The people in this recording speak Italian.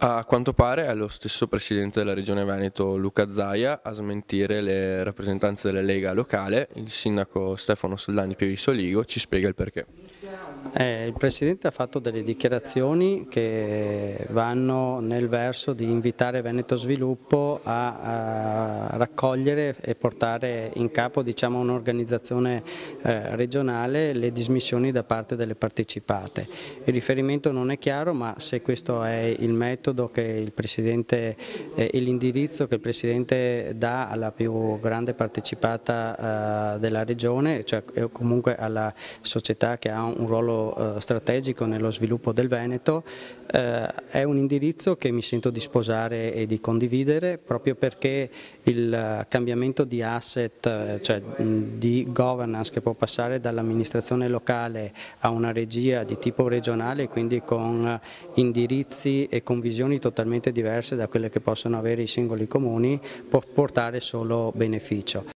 A quanto pare è lo stesso presidente della Regione Veneto, Luca Zaia, a smentire le rappresentanze della Lega locale. Il sindaco Stefano Soldani Pieve di Soligo ci spiega il perché. Il Presidente ha fatto delle dichiarazioni che vanno nel verso di invitare Veneto Sviluppo a raccogliere e portare in capo, diciamo, un'organizzazione regionale le dismissioni da parte delle partecipate. Il riferimento non è chiaro, ma se questo è il metodo che il Presidente e l'indirizzo che il Presidente dà alla più grande partecipata della Regione, cioè comunque alla società che ha un ruolo strategico nello sviluppo del Veneto, è un indirizzo che mi sento di sposare e di condividere, proprio perché il cambiamento di asset, cioè di governance, che può passare dall'amministrazione locale a una regia di tipo regionale, quindi con indirizzi e con visioni totalmente diverse da quelle che possono avere i singoli comuni, può portare solo beneficio.